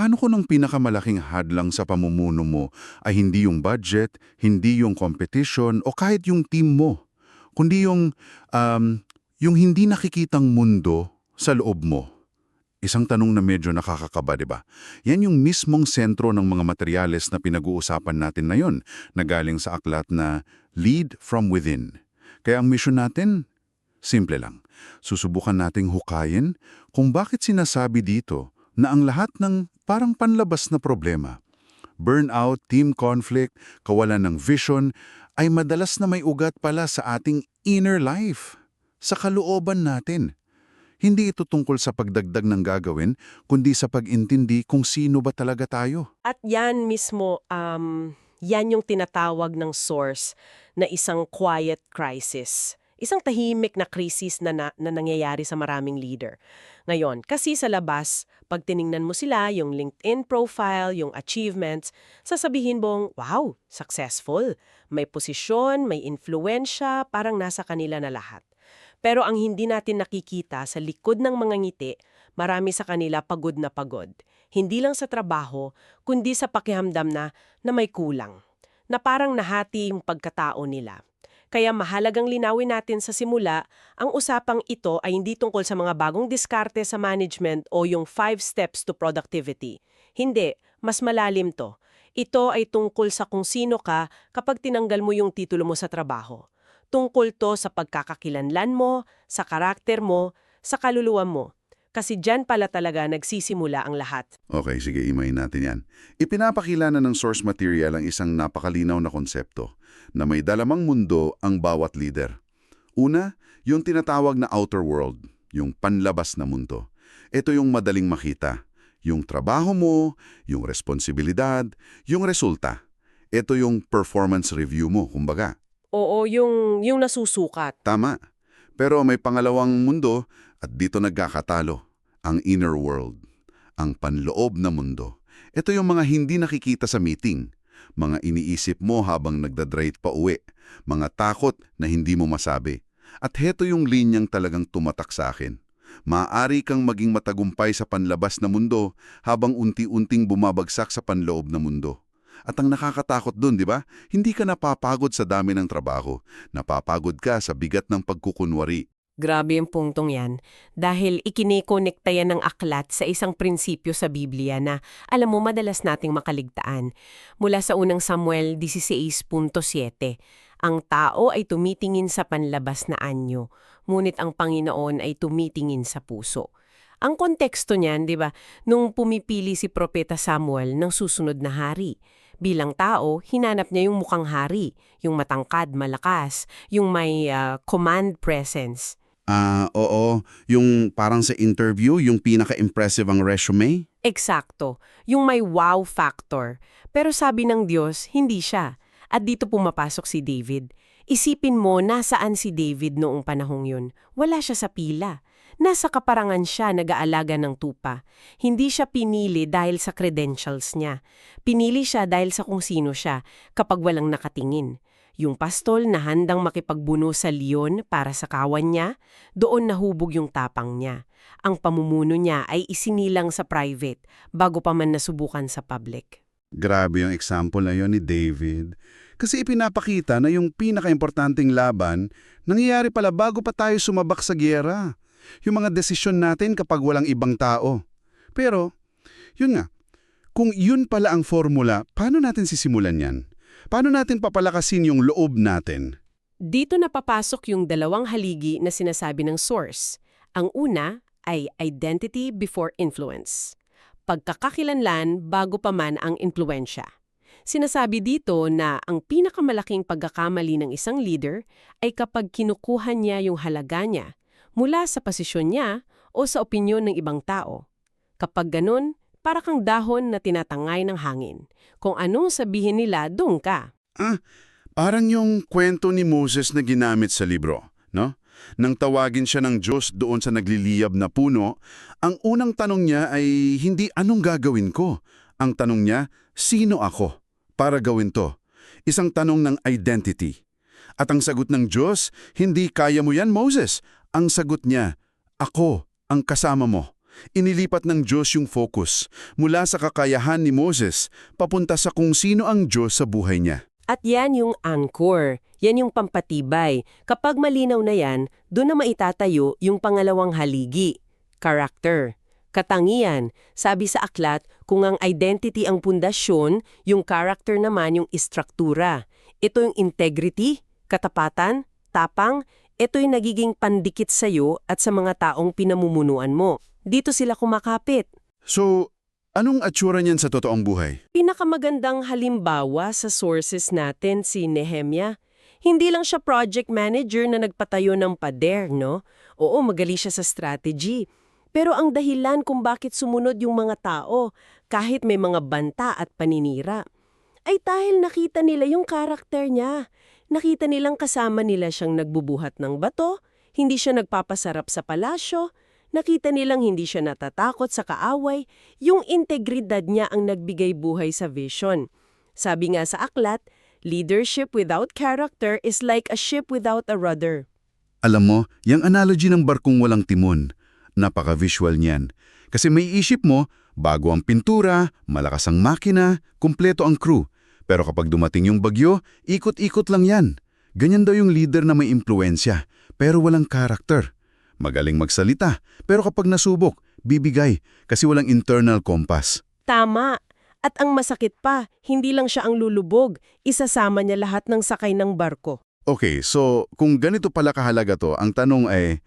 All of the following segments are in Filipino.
Paano kung ang pinakamalaking hadlang sa pamumuno mo ay hindi yung budget, hindi yung competition o kahit yung team mo, kundi yung hindi nakikitang mundo sa loob mo? Isang tanong na medyo nakakakaba, di ba? Yan yung mismong sentro ng mga materyales na pinag-uusapan natin ngayon na galing sa aklat na Lead from Within. Kaya ang mission natin, simple lang. Susubukan nating hukayin kung bakit sinasabi dito na ang lahat ng parang panlabas na problema, burnout, team conflict, kawalan ng vision, ay madalas na may ugat pala sa ating inner life, sa kalooban natin. Hindi ito tungkol sa pagdagdag ng gagawin, kundi sa pag-intindi kung sino ba talaga tayo. At yan mismo, yan yung tinatawag ng source na isang quiet crisis. Isang tahimik na krisis na nangyayari sa maraming leader. Ngayon, kasi sa labas, pag tiningnan mo sila, yung LinkedIn profile, yung achievements, sasabihin mong, wow, successful. May posisyon, may influensya, parang nasa kanila na lahat. Pero ang hindi natin nakikita sa likod ng mga ngiti, marami sa kanila pagod na pagod. Hindi lang sa trabaho, kundi sa pakiramdam na may kulang. Na parang nahati yung pagkatao nila. Kaya mahalagang linawin natin sa simula, ang usapang ito ay hindi tungkol sa mga bagong diskarte sa management o yung 5 steps to productivity. Hindi, mas malalim to. Ito ay tungkol sa kung sino ka kapag tinanggal mo yung titulo mo sa trabaho. Tungkol to sa pagkakakilanlan mo, sa karakter mo, sa kaluluwa mo. Kasi dyan pala talaga nagsisimula ang lahat. Okay, sige, imayin natin yan. Ipinapakilala ng source material ang isang napakalinaw na konsepto na may dalamang mundo ang bawat leader. Una, yung tinatawag na outer world, yung panlabas na mundo. Ito yung madaling makita. Yung trabaho mo, yung responsibilidad, yung resulta. Ito yung performance review mo, kumbaga. Oo, yung nasusukat. Tama. Pero may pangalawang mundo at dito nagkakatalo. Ang inner world. Ang panloob na mundo. Ito yung mga hindi nakikita sa meeting. Mga iniisip mo habang nagdadrive pa uwi. Mga takot na hindi mo masabi. At heto yung linyang talagang tumatak sa akin. Maaari kang maging matagumpay sa panlabas na mundo habang unti-unting bumabagsak sa panloob na mundo. At ang nakakatakot dun, di ba? Hindi ka napapagod sa dami ng trabaho. Napapagod ka sa bigat ng pagkukunwari. Grabe yung punktong yan. Dahil ikinikonekta yan ng aklat sa isang prinsipyo sa Biblia na, alam mo, madalas nating makaligtaan. Mula sa unang Samuel 16.7, ang tao ay tumitingin sa panlabas na anyo, ngunit ang Panginoon ay tumitingin sa puso. Ang konteksto niyan, di ba, nung pumipili si Propeta Samuel ng susunod na hari. Bilang tao, hinanap niya yung mukhang hari, yung matangkad, malakas, yung may command presence. Oo. Yung parang sa interview, yung pinaka-impressive ang resume? Eksakto, yung may wow factor. Pero sabi ng Diyos, hindi siya. At dito pumapasok si David. Isipin mo nasaan si David noong panahong yun. Wala siya sa pila. Nasa kaparangan siya nag-aalaga ng tupa. Hindi siya pinili dahil sa credentials niya. Pinili siya dahil sa kung sino siya kapag walang nakatingin. Yung pastol na handang makipagbuno sa leon para sa kawan niya, doon nahubog yung tapang niya. Ang pamumuno niya ay isinilang sa private bago pa man nasubukan sa public. Grabe yung example na yon ni David. Kasi ipinapakita na yung pinaka-importanting laban nangyayari pala bago pa tayo sumabak sa giyera. Yung mga desisyon natin kapag walang ibang tao. Pero, yun nga, kung yun pala ang formula, paano natin sisimulan yan? Paano natin papalakasin yung loob natin? Dito napapasok yung dalawang haligi na sinasabi ng source. Ang una ay identity before influence. Pagkakakilanlan bago pa man ang impluensya. Sinasabi dito na ang pinakamalaking pagkakamali ng isang leader ay kapag kinukuha niya yung halaga niya mula sa posisyon niya o sa opinyon ng ibang tao. Kapag ganun, para kang dahon na tinatangay ng hangin. Kung anong sabihin nila, doon ka. Parang yung kwento ni Moses na ginamit sa libro, no? Nang tawagin siya ng Diyos doon sa nagliliyab na puno, ang unang tanong niya ay hindi anong gagawin ko. Ang tanong niya, sino ako para gawin to? Isang tanong ng identity. At ang sagot ng Diyos, hindi kaya mo yan, Moses. Ang sagot niya, ako ang kasama mo. Inilipat ng Diyos yung focus mula sa kakayahan ni Moses papunta sa kung sino ang Diyos sa buhay niya. At yan yung anchor, yan yung pampatibay. Kapag malinaw na yan, doon na maitatayo yung pangalawang haligi, character. Katangian, sabi sa aklat, kung ang identity ang pundasyon, yung character naman yung istruktura. Ito yung integrity, katapatan, tapang, ito yung nagiging pandikit sa'yo at sa mga taong pinamumunuan mo. Dito sila kumakapit. So, anong atsura niyan sa totoong buhay? Pinakamagandang halimbawa sa sources natin si Nehemia. Hindi lang siya project manager na nagpatayo ng pader, no? Oo, magaling siya sa strategy. Pero ang dahilan kung bakit sumunod yung mga tao, kahit may mga banta at paninira, ay dahil nakita nila yung karakter niya. Nakita nilang kasama nila siyang nagbubuhat ng bato, hindi siya nagpapasarap sa palasyo, nakita nilang hindi siya natatakot sa kaaway, yung integridad niya ang nagbigay buhay sa vision. Sabi nga sa aklat, leadership without character is like a ship without a rudder. Alam mo, yung analogy ng barkong walang timon, napaka-visual niyan. Kasi may isip mo, bago ang pintura, malakas ang makina, kumpleto ang crew. Pero kapag dumating yung bagyo, ikot-ikot lang yan. Ganyan daw yung leader na may impluensya, pero walang karakter. Magaling magsalita, pero kapag nasubok, bibigay kasi walang internal compass. Tama. At ang masakit pa, hindi lang siya ang lulubog, isasama niya lahat ng sakay ng barko. Okay, so kung ganito pala kahalaga to, ang tanong ay,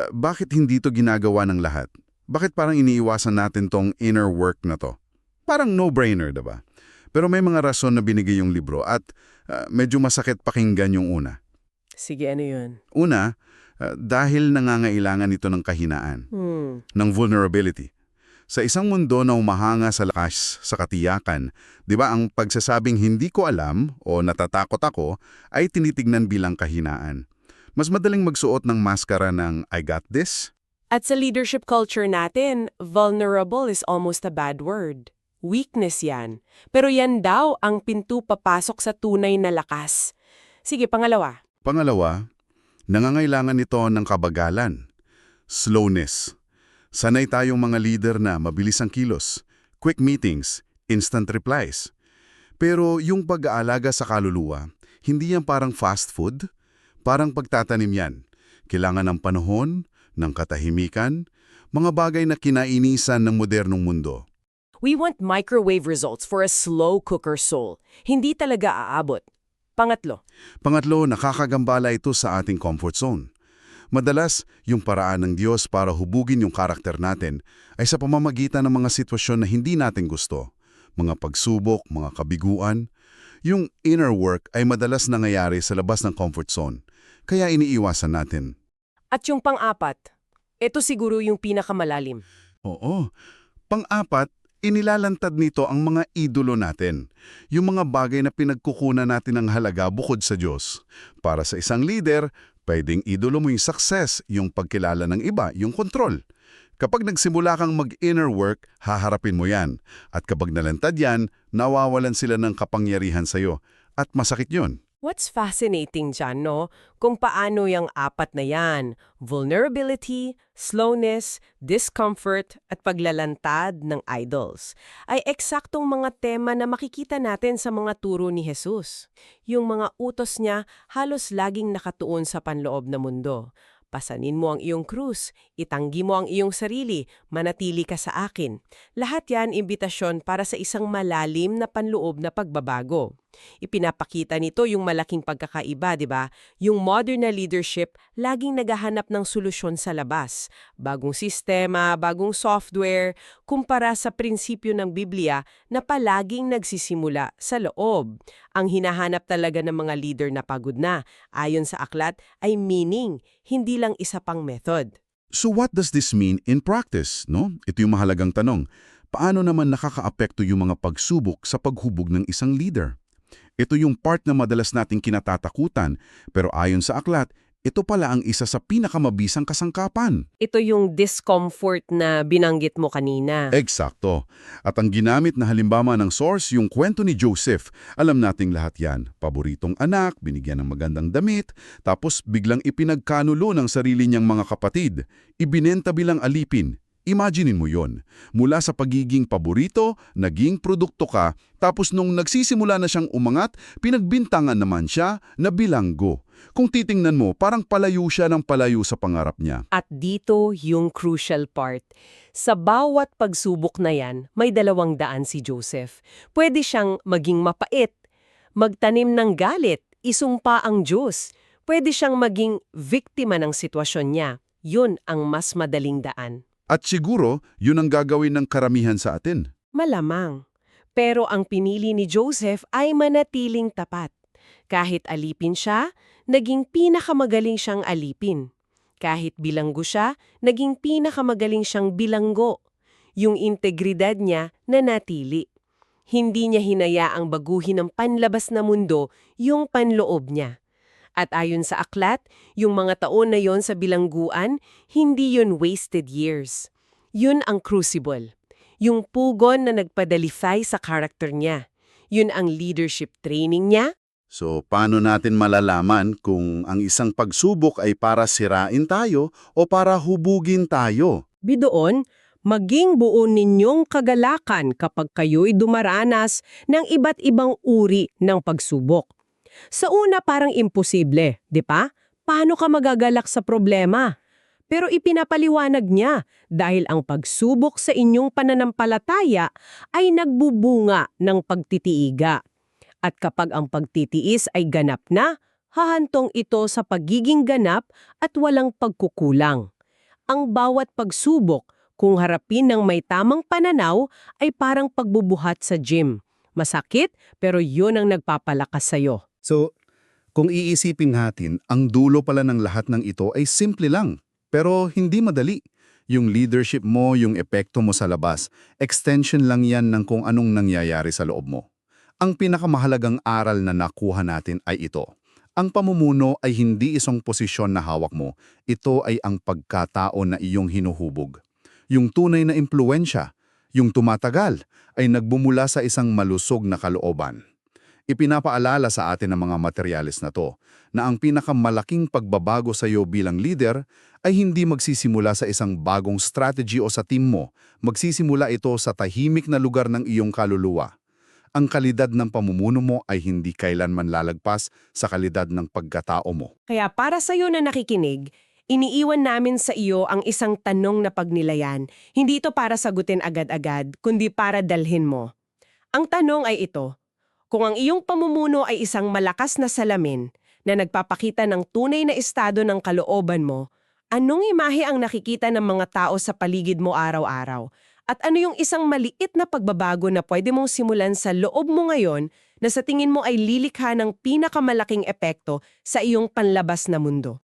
bakit hindi to ginagawa ng lahat? Bakit parang iniiwasan natin tong inner work na to? Parang no-brainer, diba? Pero may mga rason na binigay yung libro at medyo masakit pakinggan yung una. Sige, ano yun? Una, dahil nangangailangan ito ng kahinaan, ng vulnerability. Sa isang mundo na humahanga sa lakas, sa katiyakan, di ba ang pagsasabing hindi ko alam o natatakot ako ay tinitignan bilang kahinaan. Mas madaling magsuot ng maskara ng I got this. At sa leadership culture natin, vulnerable is almost a bad word. Weakness yan. Pero yan daw ang pinto papasok sa tunay na lakas. Sige, pangalawa. Pangalawa, nangangailangan ito ng kabagalan, slowness. Sanay tayong mga leader na mabilis ang kilos, quick meetings, instant replies. Pero yung pag-aalaga sa kaluluwa, hindi yan parang fast food, parang pagtatanim yan. Kailangan ng panahon, ng katahimikan, mga bagay na kinainisan ng modernong mundo. We want microwave results for a slow cooker soul. Hindi talaga aabot. Pangatlo. Pangatlo, nakakagambala ito sa ating comfort zone. Madalas, yung paraan ng Diyos para hubugin yung karakter natin ay sa pamamagitan ng mga sitwasyon na hindi natin gusto. Mga pagsubok, mga kabiguan. Yung inner work ay madalas nangyayari sa labas ng comfort zone. Kaya iniiwasan natin. At yung pang-apat, ito siguro yung pinakamalalim. Oo. Pang-apat, inilalantad nito ang mga idolo natin. Yung mga bagay na pinagkukunan natin ng halaga bukod sa Diyos. Para sa isang leader, pwedeng idolo mo yung success, yung pagkilala ng iba, yung control. Kapag nagsimula kang mag-inner work, haharapin mo yan. At kapag nalantad yan, nawawalan sila ng kapangyarihan sa'yo. At masakit yun. What's fascinating dyan, no? Kung paano yung apat na yan, vulnerability, slowness, discomfort, at paglalantad ng idols, ay eksaktong mga tema na makikita natin sa mga turo ni Jesus. Yung mga utos niya halos laging nakatuon sa panloob na mundo. Pasanin mo ang iyong krus, itanggi mo ang iyong sarili, manatili ka sa akin. Lahat yan imbitasyon para sa isang malalim na panloob na pagbabago. Ipinapakita nito yung malaking pagkakaiba, di ba? Yung modern na leadership laging naghahanap ng solusyon sa labas. Bagong sistema, bagong software, kumpara sa prinsipyo ng Biblia na palaging nagsisimula sa loob. Ang hinahanap talaga ng mga leader na pagod na, ayon sa aklat, ay meaning, hindi lang isa pang method. So what does this mean in practice, no? Ito yung mahalagang tanong. Paano naman nakakaapekto yung mga pagsubok sa paghubog ng isang leader? Ito yung part na madalas nating kinatatakutan, pero ayon sa aklat, ito pala ang isa sa pinakamabisang kasangkapan. Ito yung discomfort na binanggit mo kanina. Eksakto. At ang ginamit na halimbawa ng source, yung kwento ni Joseph. Alam nating lahat yan. Paboritong anak, binigyan ng magandang damit, tapos biglang ipinagkanulo ng sarili niyang mga kapatid. Ibinenta bilang alipin. Imaginin mo yon. Mula sa pagiging paborito, naging produkto ka, tapos nung nagsisimula na siyang umangat, pinagbintangan naman siya na bilanggo. Kung titingnan mo, parang palayo siya ng palayo sa pangarap niya. At dito yung crucial part. Sa bawat pagsubok na yan, may dalawang daan si Joseph. Pwede siyang maging mapait, magtanim ng galit, isumpa ang Diyos. Pwede siyang maging biktima ng sitwasyon niya. Yun ang mas madaling daan. At siguro, yun ang gagawin ng karamihan sa atin. Malamang. Pero ang pinili ni Joseph ay manatiling tapat. Kahit alipin siya, naging pinakamagaling siyang alipin. Kahit bilanggo siya, naging pinakamagaling siyang bilanggo. Yung integridad niya nanatili. Hindi niya hinayaang baguhin ng panlabas na mundo yung panloob niya. At ayon sa aklat, yung mga taon na yon sa bilangguan, hindi yun wasted years. Yun ang crucible. Yung pugon na nagpadalify sa karakter niya. Yun ang leadership training niya. So, paano natin malalaman kung ang isang pagsubok ay para sirain tayo o para hubugin tayo? Bidoon, maging buo ninyong kagalakan kapag kayo'y dumaranas ng iba't ibang uri ng pagsubok. Sa una parang imposible, di ba? Paano ka magagalak sa problema? Pero ipinapaliwanag niya dahil ang pagsubok sa inyong pananampalataya ay nagbubunga ng pagtitiiga. At kapag ang pagtitiis ay ganap na, hahantong ito sa pagiging ganap at walang pagkukulang. Ang bawat pagsubok, kung harapin ng may tamang pananaw, ay parang pagbubuhat sa gym. Masakit, pero yun ang nagpapalakas sa'yo. So, kung iisipin natin, ang dulo pala ng lahat ng ito ay simple lang, pero hindi madali. Yung leadership mo, yung epekto mo sa labas, extension lang yan ng kung anong nangyayari sa loob mo. Ang pinakamahalagang aral na nakuha natin ay ito. Ang pamumuno ay hindi isang posisyon na hawak mo. Ito ay ang pagkatao na iyong hinuhubog. Yung tunay na impluensya, yung tumatagal, ay nagbumula sa isang malusog na kalooban. Ipinapaalala sa atin ng mga materyales na to na ang pinakamalaking pagbabago sa iyo bilang leader ay hindi magsisimula sa isang bagong strategy o sa team mo. Magsisimula ito sa tahimik na lugar ng iyong kaluluwa. Ang kalidad ng pamumuno mo ay hindi kailanman lalagpas sa kalidad ng pagkatao mo. Kaya para sa iyo na nakikinig, iniiwan namin sa iyo ang isang tanong na pagnilayan. Hindi ito para sagutin agad-agad, kundi para dalhin mo. Ang tanong ay ito: kung ang iyong pamumuno ay isang malakas na salamin na nagpapakita ng tunay na estado ng kalooban mo, anong imahe ang nakikita ng mga tao sa paligid mo araw-araw? At ano yung isang maliit na pagbabago na pwede mong simulan sa loob mo ngayon na sa tingin mo ay lilikha ng pinakamalaking epekto sa iyong panlabas na mundo?